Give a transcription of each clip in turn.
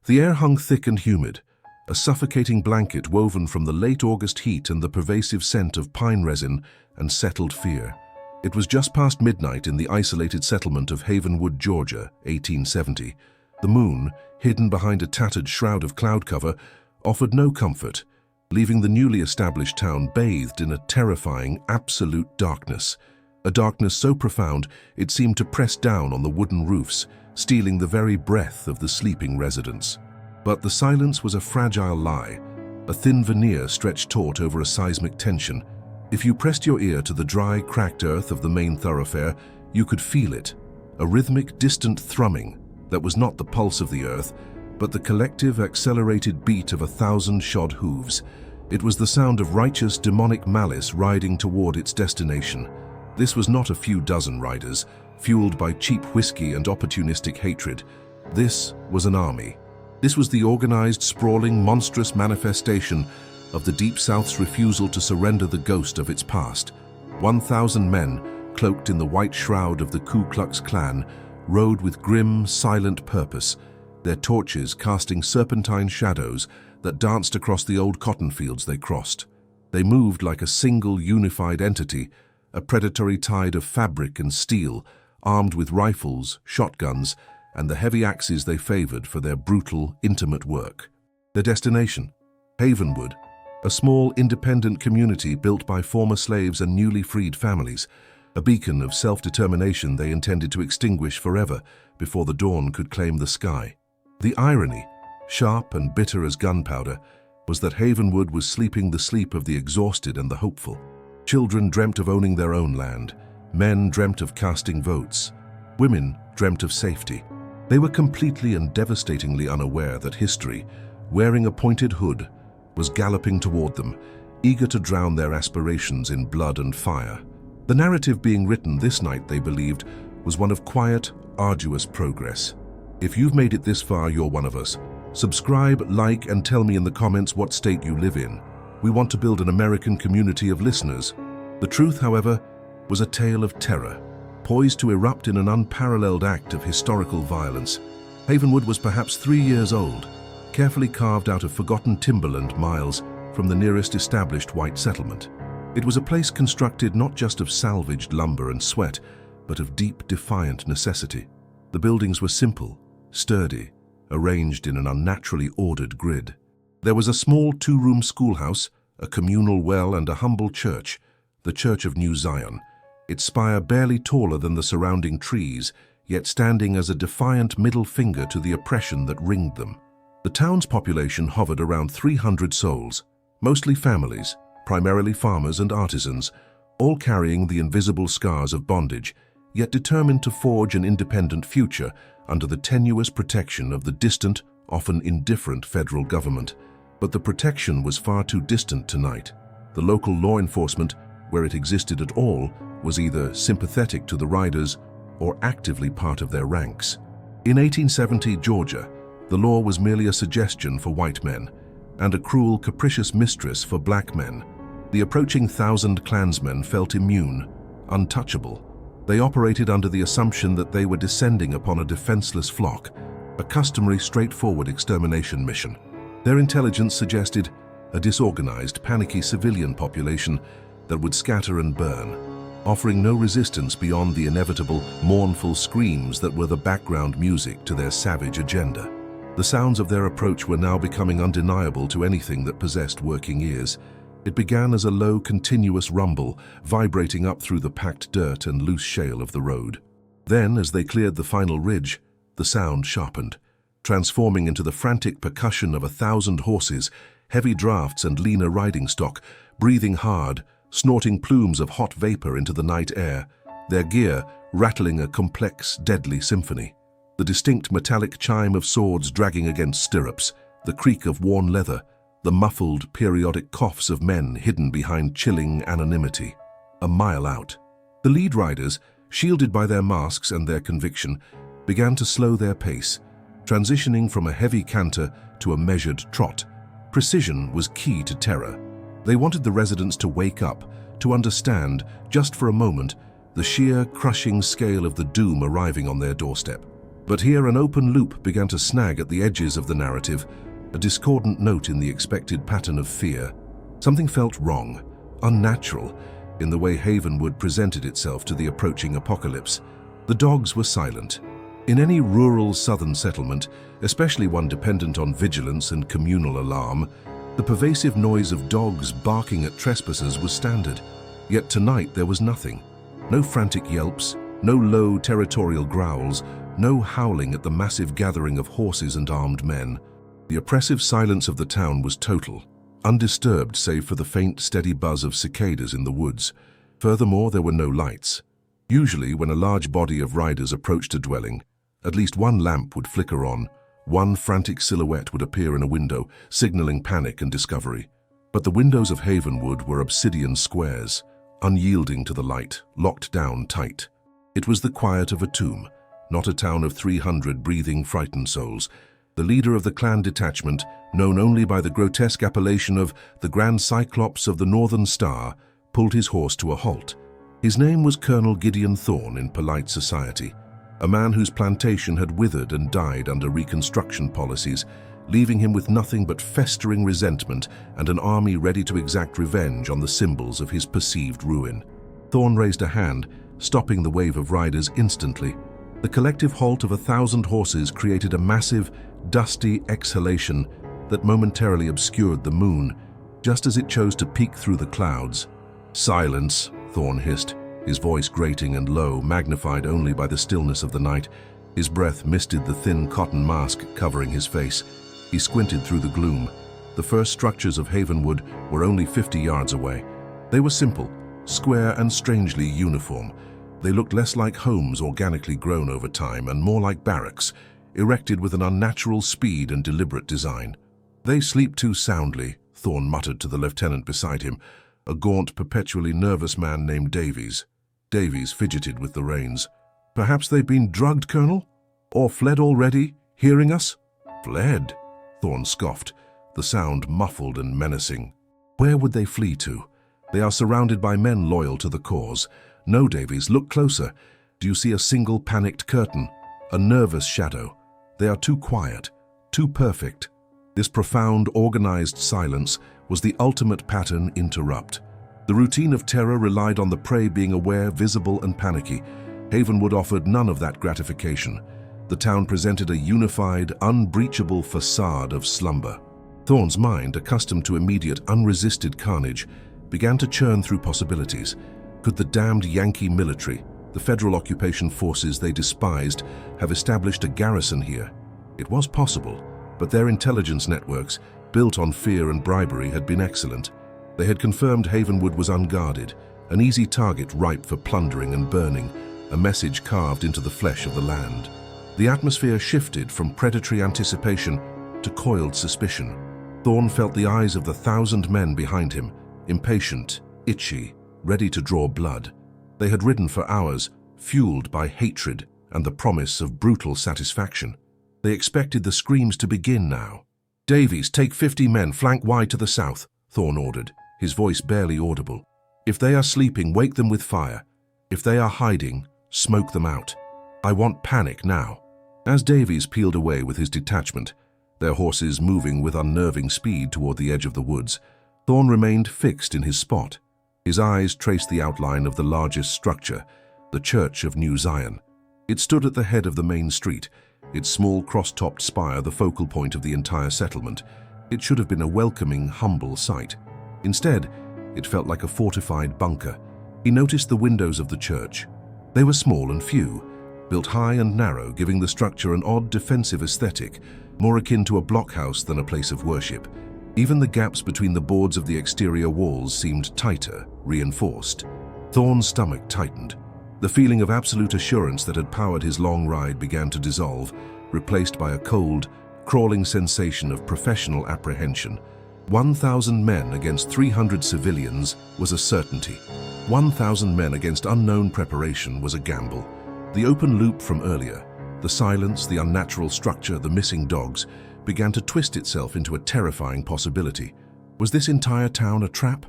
The air hung thick and humid, a suffocating blanket woven from the late August heat and the pervasive scent of pine resin and settled fear. It was just past midnight in the isolated settlement of Havenwood, Georgia, 1870. The moon, hidden behind a tattered shroud of cloud cover, offered no comfort, leaving the newly established town bathed in a terrifying, absolute darkness. A darkness so profound it seemed to press down on the wooden roofs, stealing the very breath of the sleeping residents. But the silence was a fragile lie, a thin veneer stretched taut over a seismic tension. If you pressed your ear to the dry, cracked earth of the main thoroughfare, you could feel it, a rhythmic, distant thrumming that was not the pulse of the earth, but the collective, accelerated beat of 1,000 shod hooves. It was the sound of righteous, demonic malice riding toward its destination. This was not a few dozen riders, fueled by cheap whiskey and opportunistic hatred. This was an army. This was the organized, sprawling, monstrous manifestation of the Deep South's refusal to surrender the ghost of its past. 1,000 men, cloaked in the white shroud of the Ku Klux Klan, rode with grim, silent purpose, their torches casting serpentine shadows that danced across the old cotton fields they crossed. They moved like a single, unified entity, a predatory tide of fabric and steel, armed with rifles, shotguns, and the heavy axes they favored for their brutal, intimate work. Their destination? Havenwood, a small, independent community built by former slaves and newly freed families, a beacon of self-determination they intended to extinguish forever before the dawn could claim the sky. The irony, sharp and bitter as gunpowder, was that Havenwood was sleeping the sleep of the exhausted and the hopeful. Children dreamt of owning their own land. Men dreamt of casting votes. Women dreamt of safety. They were completely and devastatingly unaware that history, wearing a pointed hood, was galloping toward them, eager to drown their aspirations in blood and fire. The narrative being written this night, they believed, was one of quiet, arduous progress. If you've made it this far, you're one of us. Subscribe, like, and tell me in the comments what state you live in. We want to build an American community of listeners. The truth, however, was a tale of terror, poised to erupt in an unparalleled act of historical violence. Havenwood was perhaps 3 years old, carefully carved out of forgotten timberland miles from the nearest established white settlement. It was a place constructed not just of salvaged lumber and sweat, but of deep, defiant necessity. The buildings were simple, sturdy, arranged in an unnaturally ordered grid. There was a small 2-room schoolhouse, a communal well, and a humble church, the Church of New Zion, its spire barely taller than the surrounding trees, yet standing as a defiant middle finger to the oppression that ringed them. The town's population hovered around 300 souls, mostly families, primarily farmers and artisans, all carrying the invisible scars of bondage, yet determined to forge an independent future under the tenuous protection of the distant, often indifferent federal government. But the protection was far too distant tonight. The local law enforcement, where it existed at all, was either sympathetic to the riders or actively part of their ranks. In 1870 Georgia, the law was merely a suggestion for white men and a cruel, capricious mistress for black men. The approaching 1,000 Klansmen felt immune, untouchable. They operated under the assumption that they were descending upon a defenseless flock, a customary, straightforward extermination mission. Their intelligence suggested a disorganized, panicky civilian population that would scatter and burn, offering no resistance beyond the inevitable, mournful screams that were the background music to their savage agenda. The sounds of their approach were now becoming undeniable to anything that possessed working ears. It began as a low, continuous rumble, vibrating up through the packed dirt and loose shale of the road. Then, as they cleared the final ridge, the sound sharpened, transforming into the frantic percussion of 1,000 horses, heavy drafts and leaner riding stock, breathing hard, snorting plumes of hot vapor into the night air, their gear rattling a complex, deadly symphony. The distinct metallic chime of swords dragging against stirrups, the creak of worn leather, the muffled, periodic coughs of men hidden behind chilling anonymity. A mile out, the lead riders, shielded by their masks and their conviction, began to slow their pace, transitioning from a heavy canter to a measured trot. Precision was key to terror. They wanted the residents to wake up, to understand, just for a moment, the sheer, crushing scale of the doom arriving on their doorstep. But here an open loop began to snag at the edges of the narrative, a discordant note in the expected pattern of fear. Something felt wrong, unnatural, in the way Havenwood presented itself to the approaching apocalypse. The dogs were silent. In any rural southern settlement, especially one dependent on vigilance and communal alarm, the pervasive noise of dogs barking at trespassers was standard. Yet tonight there was nothing. No frantic yelps, no low territorial growls, no howling at the massive gathering of horses and armed men. The oppressive silence of the town was total, undisturbed save for the faint, steady buzz of cicadas in the woods. Furthermore, there were no lights. Usually, when a large body of riders approached a dwelling, at least one lamp would flicker on, one frantic silhouette would appear in a window, signaling panic and discovery. But the windows of Havenwood were obsidian squares, unyielding to the light, locked down tight. It was the quiet of a tomb, not a town of 300 breathing, frightened souls. The leader of the clan detachment, known only by the grotesque appellation of the Grand Cyclops of the Northern Star, pulled his horse to a halt. His name was Colonel Gideon Thorne in polite society, a man whose plantation had withered and died under Reconstruction policies, leaving him with nothing but festering resentment and an army ready to exact revenge on the symbols of his perceived ruin. Thorne raised a hand, stopping the wave of riders instantly. The collective halt of 1,000 horses created a massive, dusty exhalation that momentarily obscured the moon, just as it chose to peek through the clouds. "Silence," Thorne hissed, his voice grating and low, magnified only by the stillness of the night. His breath misted the thin cotton mask covering his face. He squinted through the gloom. The first structures of Havenwood were only 50 yards away. They were simple, square and strangely uniform. They looked less like homes organically grown over time and more like barracks, erected with an unnatural speed and deliberate design. "They sleep too soundly," Thorne muttered to the lieutenant beside him, a gaunt, perpetually nervous man named Davies. Davies fidgeted with the reins. "Perhaps they've been drugged, Colonel? Or fled already, hearing us?" "Fled?" Thorne scoffed, the sound muffled and menacing. "Where would they flee to? They are surrounded by men loyal to the cause. No, Davies, look closer. Do you see a single panicked curtain? A nervous shadow? They are too quiet, too perfect." This profound, organized silence was the ultimate pattern interrupt. The routine of terror relied on the prey being aware, visible, and panicky. Havenwood offered none of that gratification. The town presented a unified, unbreachable facade of slumber. Thorne's mind, accustomed to immediate, unresisted carnage, began to churn through possibilities. Could the damned Yankee military, the federal occupation forces they despised, have established a garrison here? It was possible, but their intelligence networks, built on fear and bribery, had been excellent. They had confirmed Havenwood was unguarded, an easy target ripe for plundering and burning, a message carved into the flesh of the land. The atmosphere shifted from predatory anticipation to coiled suspicion. Thorne felt the eyes of the 1,000 men behind him, impatient, itchy, ready to draw blood. They had ridden for hours, fueled by hatred and the promise of brutal satisfaction. They expected the screams to begin now. "Davies, take 50 men, flank wide to the south," Thorne ordered, his voice barely audible. "If they are sleeping, wake them with fire. If they are hiding, smoke them out. I want panic now." As Davies peeled away with his detachment, their horses moving with unnerving speed toward the edge of the woods, Thorne remained fixed in his spot. His eyes traced the outline of the largest structure, the Church of New Zion. It stood at the head of the main street, its small cross-topped spire the focal point of the entire settlement. It should have been a welcoming, humble sight. Instead, it felt like a fortified bunker. He noticed the windows of the church. They were small and few, built high and narrow, giving the structure an odd defensive aesthetic, more akin to a blockhouse than a place of worship. Even the gaps between the boards of the exterior walls seemed tighter, reinforced. Thorne's stomach tightened. The feeling of absolute assurance that had powered his long ride began to dissolve, replaced by a cold, crawling sensation of professional apprehension. 1,000 men against 300 civilians was a certainty. 1,000 men against unknown preparation was a gamble. The open loop from earlier, the silence, the unnatural structure, the missing dogs, began to twist itself into a terrifying possibility. Was this entire town a trap?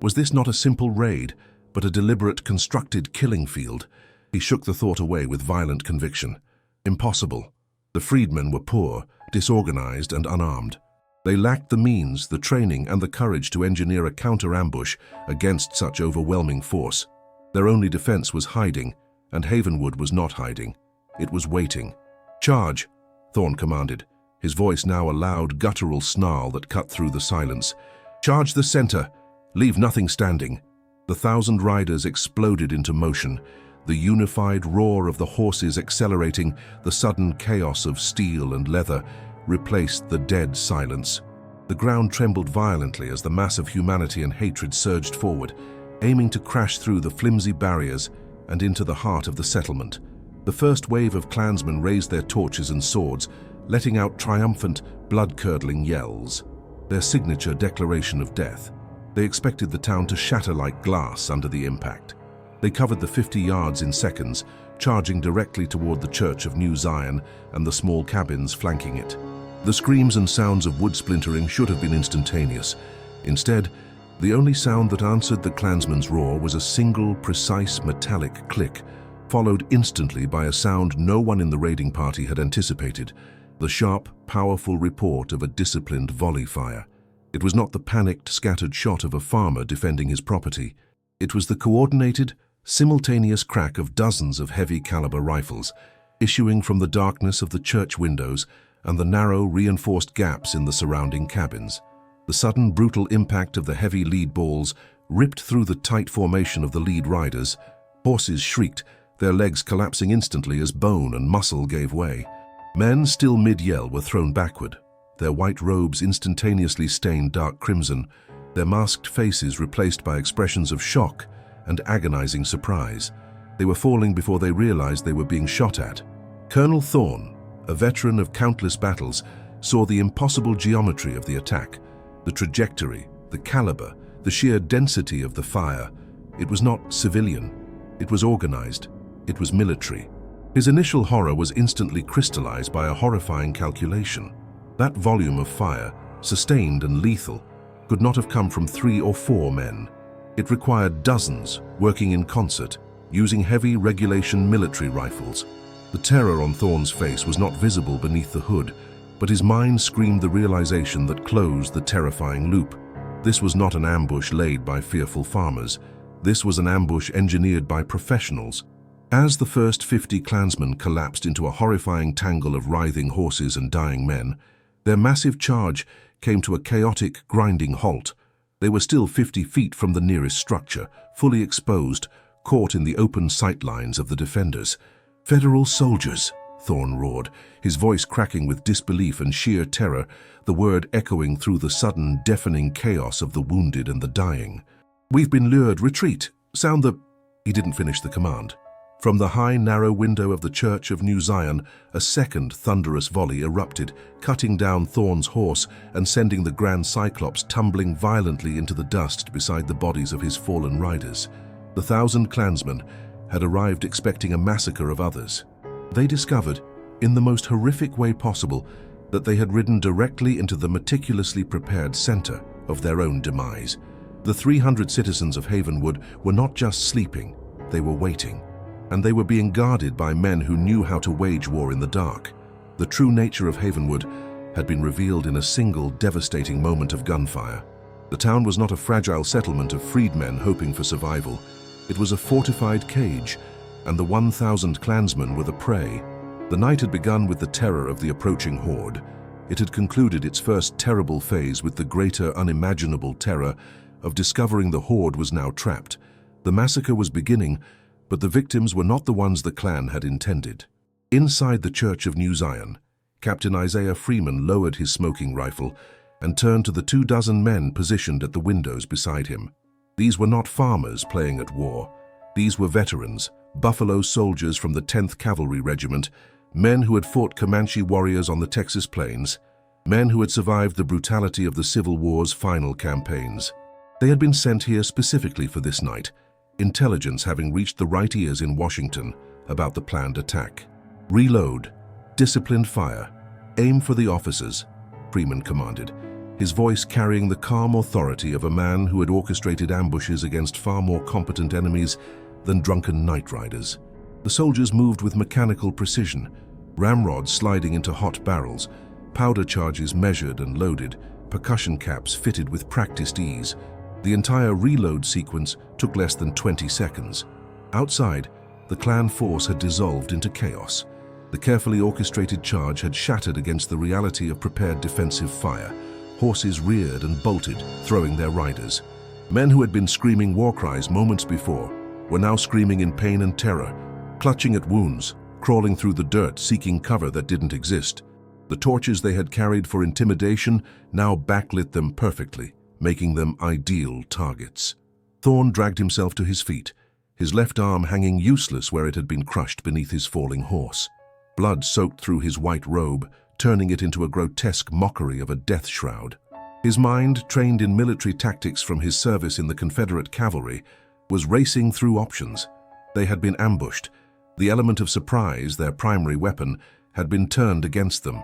Was this not a simple raid, but a deliberate, constructed killing field? He shook the thought away with violent conviction. Impossible. The freedmen were poor, disorganized, and unarmed. They lacked the means, the training, and the courage to engineer a counter-ambush against such overwhelming force. Their only defense was hiding, and Havenwood was not hiding. It was waiting. "Charge!" Thorne commanded, his voice now a loud, guttural snarl that cut through the silence. "Charge the center! Leave nothing standing!" The 1,000 riders exploded into motion, the unified roar of the horses accelerating, the sudden chaos of steel and leather replaced the dead silence. The ground trembled violently as the mass of humanity and hatred surged forward, aiming to crash through the flimsy barriers and into the heart of the settlement. The first wave of Klansmen raised their torches and swords, letting out triumphant, blood-curdling yells, their signature declaration of death. They expected the town to shatter like glass under the impact. They covered the 50 yards in seconds, charging directly toward the Church of New Zion and the small cabins flanking it. The screams and sounds of wood splintering should have been instantaneous. Instead, the only sound that answered the Klansmen's roar was a single, precise, metallic click, followed instantly by a sound no one in the raiding party had anticipated, the sharp, powerful report of a disciplined volley fire. It was not the panicked, scattered shot of a farmer defending his property. It was the coordinated, simultaneous crack of dozens of heavy-caliber rifles, issuing from the darkness of the church windows and the narrow, reinforced gaps in the surrounding cabins. The sudden, brutal impact of the heavy lead balls ripped through the tight formation of the lead riders. Horses shrieked, their legs collapsing instantly as bone and muscle gave way. Men, still mid-yell, were thrown backward, their white robes instantaneously stained dark crimson, their masked faces replaced by expressions of shock and agonizing surprise. They were falling before they realized they were being shot at. Colonel Thorne, a veteran of countless battles, saw the impossible geometry of the attack, the trajectory, the caliber, the sheer density of the fire. It was not civilian. It was organized. It was military. His initial horror was instantly crystallized by a horrifying calculation. That volume of fire, sustained and lethal, could not have come from 3 or 4 men. It required dozens working in concert, using heavy regulation military rifles. The terror on Thorne's face was not visible beneath the hood, but his mind screamed the realization that closed the terrifying loop. This was not an ambush laid by fearful farmers. This was an ambush engineered by professionals. As the first 50 Klansmen collapsed into a horrifying tangle of writhing horses and dying men, their massive charge came to a chaotic, grinding halt. They were still 50 feet from the nearest structure, fully exposed, caught in the open sight lines of the defenders. "Federal soldiers!" Thorne roared, his voice cracking with disbelief and sheer terror, the word echoing through the sudden, deafening chaos of the wounded and the dying. "We've been lured. Retreat! Sound the—" He didn't finish the command. From the high, narrow window of the Church of New Zion, a second thunderous volley erupted, cutting down Thorne's horse and sending the Grand Cyclops tumbling violently into the dust beside the bodies of his fallen riders. The 1,000 Klansmen had arrived expecting a massacre of others. They discovered, in the most horrific way possible, that they had ridden directly into the meticulously prepared center of their own demise. The 300 citizens of Havenwood were not just sleeping, they were waiting. And they were being guarded by men who knew how to wage war in the dark. The true nature of Havenwood had been revealed in a single devastating moment of gunfire. The town was not a fragile settlement of freedmen hoping for survival. It was a fortified cage, and the 1,000 Klansmen were the prey. The night had begun with the terror of the approaching horde. It had concluded its first terrible phase with the greater, unimaginable terror of discovering the horde was now trapped. The massacre was beginning, but the victims were not the ones the clan had intended. Inside the Church of New Zion, Captain Isaiah Freeman lowered his smoking rifle and turned to the 24 men positioned at the windows beside him. These were not farmers playing at war. These were veterans, Buffalo soldiers from the 10th Cavalry Regiment, men who had fought Comanche warriors on the Texas plains, men who had survived the brutality of the Civil War's final campaigns. They had been sent here specifically for this night, intelligence having reached the right ears in Washington about the planned attack. "Reload, disciplined fire, aim for the officers," Freeman commanded, his voice carrying the calm authority of a man who had orchestrated ambushes against far more competent enemies than drunken night riders. The soldiers moved with mechanical precision, Ramrods sliding into hot barrels, powder charges measured and loaded, percussion caps fitted with practiced ease. The entire reload sequence took less than 20 seconds. Outside, the clan force had dissolved into chaos. The carefully orchestrated charge had shattered against the reality of prepared defensive fire. Horses reared and bolted, throwing their riders. Men who had been screaming war cries moments before were now screaming in pain and terror, clutching at wounds, crawling through the dirt, seeking cover that didn't exist. The torches they had carried for intimidation now backlit them perfectly, making them ideal targets. Thorn dragged himself to his feet, his left arm hanging useless where it had been crushed beneath his falling horse. Blood soaked through his white robe, turning it into a grotesque mockery of a death shroud. His mind, trained in military tactics from his service in the Confederate cavalry, was racing through options. They had been ambushed. The element of surprise, their primary weapon, had been turned against them.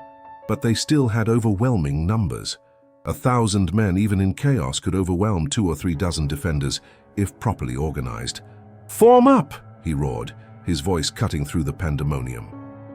But they still had overwhelming numbers. 1,000 men, even in chaos, could overwhelm 2 or 3 dozen defenders if properly organized. "Form up!" he roared, his voice cutting through the pandemonium.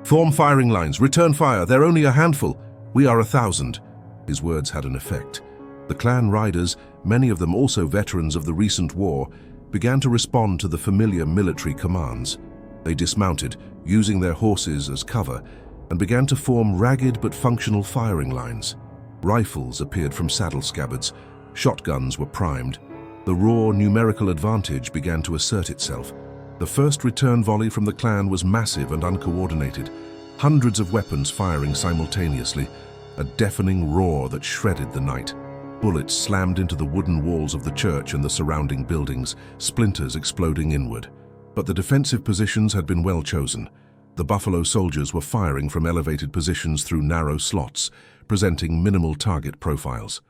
"Form firing lines, return fire, they're only a handful. We are 1,000. His words had an effect. The clan riders, many of them also veterans of the recent war, began to respond to the familiar military commands. They dismounted, using their horses as cover, and began to form ragged but functional firing lines. Rifles appeared from saddle scabbards. Shotguns were primed. The raw numerical advantage began to assert itself. The first return volley from the clan was massive and uncoordinated, hundreds of weapons firing simultaneously, a deafening roar that shredded the night. Bullets slammed into the wooden walls of the church and the surrounding buildings, splinters exploding inward. But the defensive positions had been well chosen. The Buffalo soldiers were firing from elevated positions through narrow slots, presenting minimal target profiles.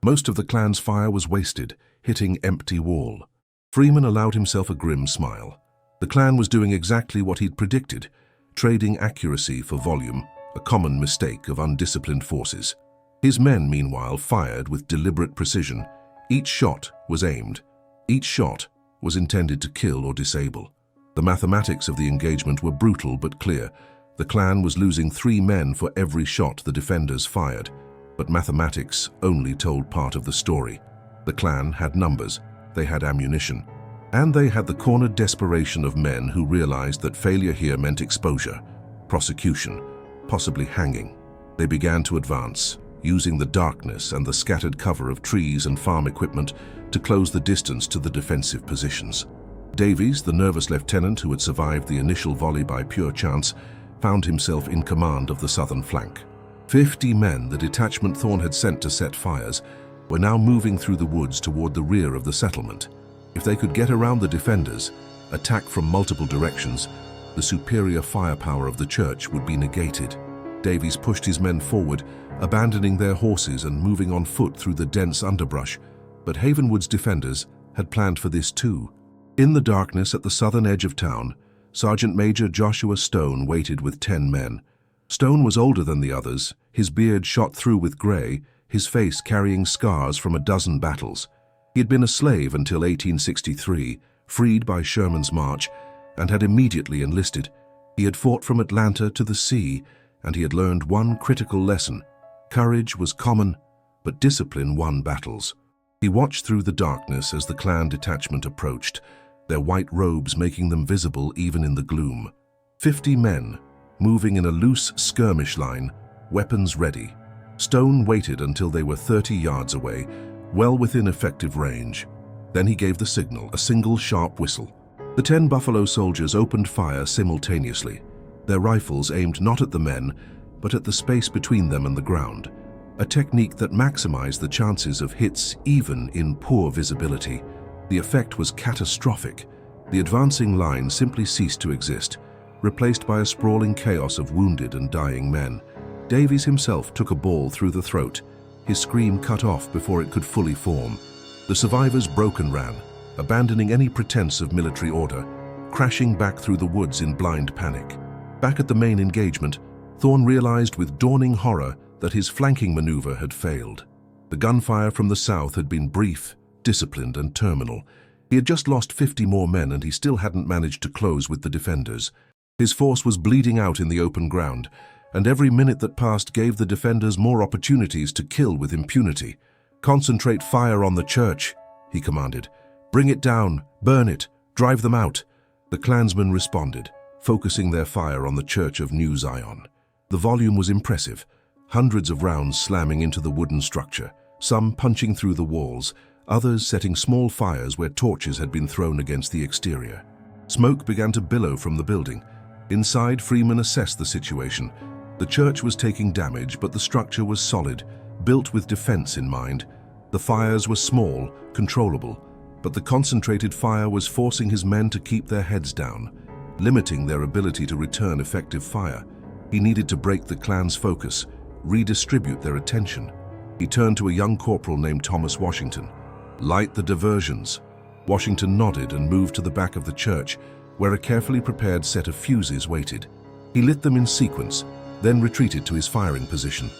Most of the clan's fire was wasted, hitting empty wall. Freeman allowed himself a grim smile. The clan was doing exactly what he'd predicted, trading accuracy for volume, a common mistake of undisciplined forces. His men, meanwhile, fired with deliberate precision. Each shot was aimed. Each shot was intended to kill or disable. The mathematics of the engagement were brutal but clear. The clan was losing 3 men for every shot the defenders fired. But mathematics only told part of the story. The clan had numbers, they had ammunition, and they had the cornered desperation of men who realized that failure here meant exposure, prosecution, possibly hanging. They began to advance, using the darkness and the scattered cover of trees and farm equipment to close the distance to the defensive positions. Davies, the nervous lieutenant who had survived the initial volley by pure chance, found himself in command of the southern flank. 50 men, the detachment Thorn had sent to set fires, were now moving through the woods toward the rear of the settlement. If they could get around the defenders, attack from multiple directions, the superior firepower of the church would be negated. Davies pushed his men forward, abandoning their horses and moving on foot through the dense underbrush, but Havenwood's defenders had planned for this too. In the darkness at the southern edge of town, Sergeant Major Joshua Stone waited with 10 men. Stone was older than the others, his beard shot through with gray, his face carrying scars from a dozen battles. He had been a slave until 1863, freed by Sherman's march, and had immediately enlisted. He had fought from Atlanta to the sea, and he had learned one critical lesson. Courage was common, but discipline won battles. He watched through the darkness as the clan detachment approached, their white robes making them visible even in the gloom. 50 men, moving in a loose skirmish line, weapons ready. Stone waited until they were 30 yards away, well within effective range. Then he gave the signal, a single sharp whistle. The 10 Buffalo soldiers opened fire simultaneously, their rifles aimed not at the men, but at the space between them and the ground, a technique that maximized the chances of hits even in poor visibility. The effect was catastrophic. The advancing line simply ceased to exist, replaced by a sprawling chaos of wounded and dying men. Davies himself took a ball through the throat, his scream cut off before it could fully form. The survivors broke and ran, abandoning any pretense of military order, crashing back through the woods in blind panic. Back at the main engagement, Thorn realized with dawning horror that his flanking maneuver had failed. The gunfire from the south had been brief, disciplined, and terminal. He had just lost 50 more men and he still hadn't managed to close with the defenders. His force was bleeding out in the open ground, and every minute that passed gave the defenders more opportunities to kill with impunity. "Concentrate fire on the church," he commanded. "Bring it down, burn it, drive them out." The Klansmen responded, focusing their fire on the Church of New Zion. The volume was impressive, hundreds of rounds slamming into the wooden structure, some punching through the walls, others setting small fires where torches had been thrown against the exterior. Smoke began to billow from the building. Inside, Freeman assessed the situation. The church was taking damage, but the structure was solid, built with defense in mind. The fires were small, controllable, but the concentrated fire was forcing his men to keep their heads down, limiting their ability to return effective fire. He needed to break the clan's focus, redistribute their attention. He turned to a young corporal named Thomas Washington. "Light the diversions." Washington nodded and moved to the back of the church, where a carefully prepared set of fuses waited. He lit them in sequence, then retreated to his firing position.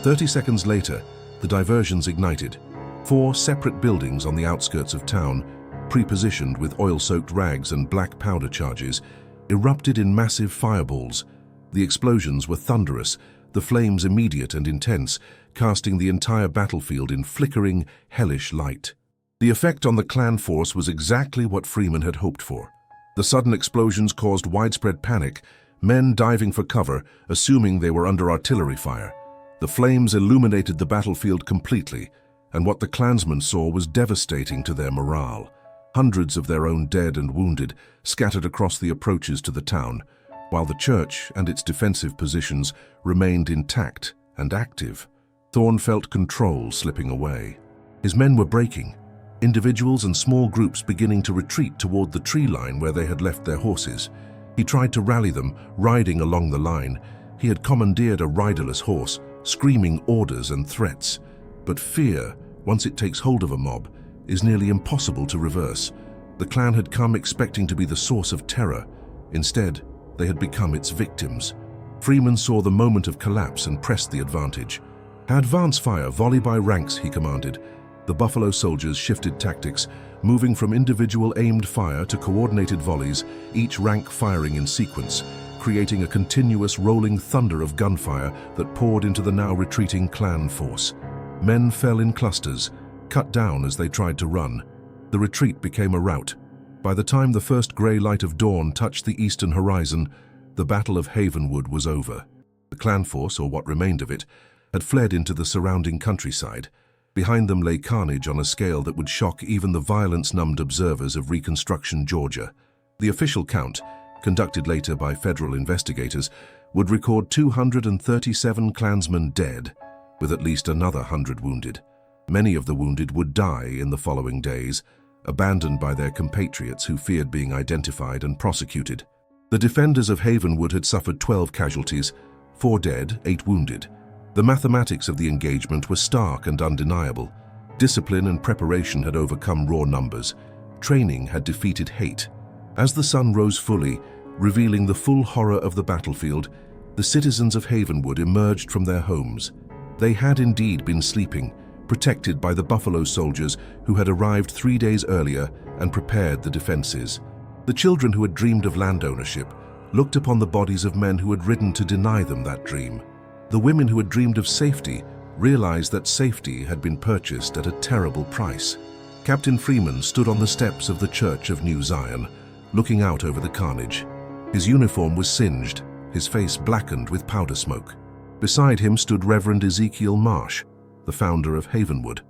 30 seconds later, the diversions ignited. 4 separate buildings on the outskirts of town, pre-positioned with oil-soaked rags and black powder charges, erupted in massive fireballs. The explosions were thunderous, the flames immediate and intense, casting the entire battlefield in flickering, hellish light. The effect on the clan force was exactly what Freeman had hoped for. The sudden explosions caused widespread panic, men diving for cover, assuming they were under artillery fire. The flames illuminated the battlefield completely, and what the Klansmen saw was devastating to their morale. Hundreds of their own dead and wounded scattered across the approaches to the town, while the church and its defensive positions remained intact and active. Thorne felt control slipping away. His men were breaking, individuals and small groups beginning to retreat toward the tree line where they had left their horses. He tried to rally them, riding along the line. He had commandeered a riderless horse, screaming orders and threats. But fear, once it takes hold of a mob, is nearly impossible to reverse. The clan had come expecting to be the source of terror. Instead, they had become its victims. Freeman saw the moment of collapse and pressed the advantage. "Advance fire, volley by ranks," he commanded. The Buffalo soldiers shifted tactics, moving from individual aimed fire to coordinated volleys, each rank firing in sequence, creating a continuous rolling thunder of gunfire that poured into the now retreating clan force. Men fell in clusters, cut down as they tried to run. The retreat became a rout. By the time the first grey light of dawn touched the eastern horizon, the Battle of Havenwood was over. The clan force, or what remained of it, had fled into the surrounding countryside. Behind them lay carnage on a scale that would shock even the violence-numbed observers of Reconstruction Georgia. The official count, conducted later by federal investigators, would record 237 Klansmen dead, with at least another 100 wounded. Many of the wounded would die in the following days, abandoned by their compatriots who feared being identified and prosecuted. The defenders of Havenwood had suffered 12 casualties, 4 dead, 8 wounded. The mathematics of the engagement were stark and undeniable. Discipline and preparation had overcome raw numbers. Training had defeated hate. As the sun rose fully, revealing the full horror of the battlefield, the citizens of Havenwood emerged from their homes. They had indeed been sleeping, protected by the Buffalo soldiers who had arrived 3 days earlier and prepared the defenses. The children who had dreamed of land ownership looked upon the bodies of men who had ridden to deny them that dream. The women who had dreamed of safety realized that safety had been purchased at a terrible price. Captain Freeman stood on the steps of the Church of New Zion, looking out over the carnage. His uniform was singed, his face blackened with powder smoke. Beside him stood Reverend Ezekiel Marsh, the founder of Havenwood,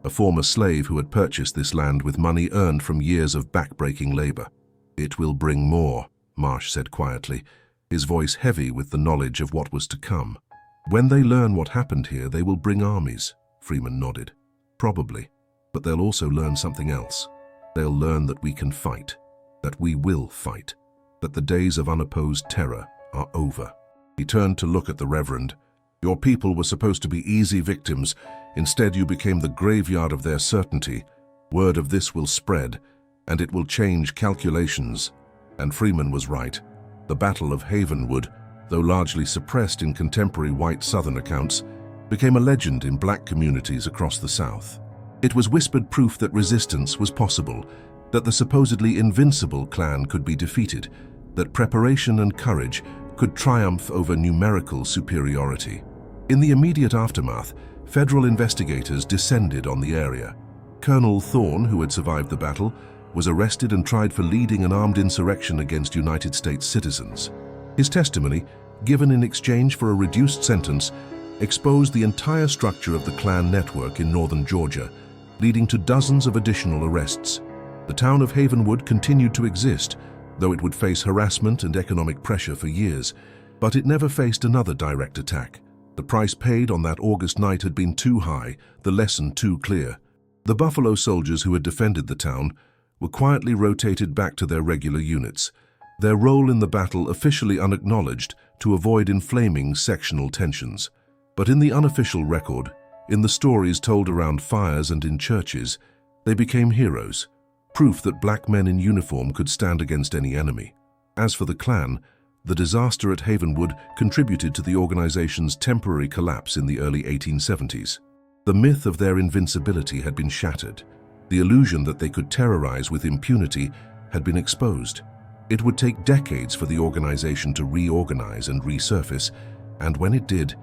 a former slave who had purchased this land with money earned from years of back-breaking labor. "It will bring more," Marsh said quietly, his voice heavy with the knowledge of what was to come. "When they learn what happened here, they will bring armies," Freeman nodded. "Probably, but they'll also learn something else. They'll learn that we can fight, that we will fight, that the days of unopposed terror are over." He turned to look at the Reverend. "Your people were supposed to be easy victims. Instead, you became the graveyard of their certainty. Word of this will spread, and it will change calculations." And Freeman was right. The Battle of Havenwood, though largely suppressed in contemporary white Southern accounts, became a legend in black communities across the South. It was whispered proof that resistance was possible, that the supposedly invincible clan could be defeated, that preparation and courage could triumph over numerical superiority. In the immediate aftermath, federal investigators descended on the area. Colonel Thorne, who had survived the battle, was arrested and tried for leading an armed insurrection against United States citizens. His testimony, given in exchange for a reduced sentence, exposed the entire structure of the Klan network in northern Georgia, leading to dozens of additional arrests. The town of Havenwood continued to exist, though it would face harassment and economic pressure for years, but it never faced another direct attack. The price paid on that August night had been too high, the lesson too clear. The Buffalo soldiers who had defended the town were quietly rotated back to their regular units, their role in the battle officially unacknowledged to avoid inflaming sectional tensions. But in the unofficial record, in the stories told around fires and in churches, they became heroes, proof that black men in uniform could stand against any enemy. As for the Klan, the disaster at Havenwood contributed to the organization's temporary collapse in the early 1870s. The myth of their invincibility had been shattered. The illusion that they could terrorize with impunity had been exposed. It would take decades for the organization to reorganize and resurface, and when it did,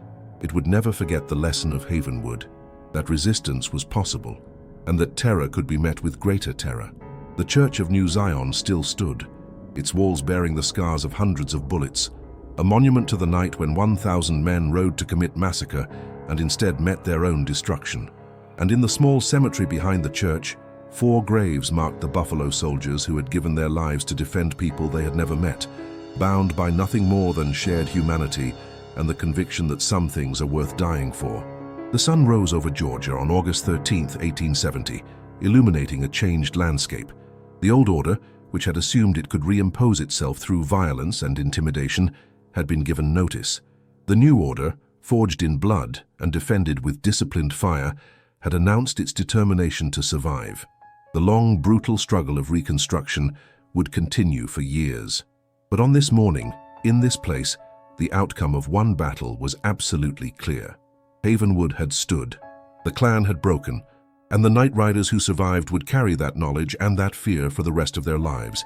it would never forget the lesson of Havenwood, that resistance was possible, and that terror could be met with greater terror. The Church of New Zion still stood, its walls bearing the scars of hundreds of bullets, a monument to the night when 1,000 men rode to commit massacre and instead met their own destruction. And in the small cemetery behind the church, 4 graves marked the Buffalo soldiers who had given their lives to defend people they had never met, bound by nothing more than shared humanity and the conviction that some things are worth dying for. The sun rose over Georgia on August 13, 1870, illuminating a changed landscape. The old order, which had assumed it could reimpose itself through violence and intimidation, had been given notice. The new order, forged in blood and defended with disciplined fire, had announced its determination to survive. The long, brutal struggle of Reconstruction would continue for years. But on this morning, in this place, the outcome of one battle was absolutely clear. Havenwood had stood, the Klan had broken, and the night riders who survived would carry that knowledge and that fear for the rest of their lives.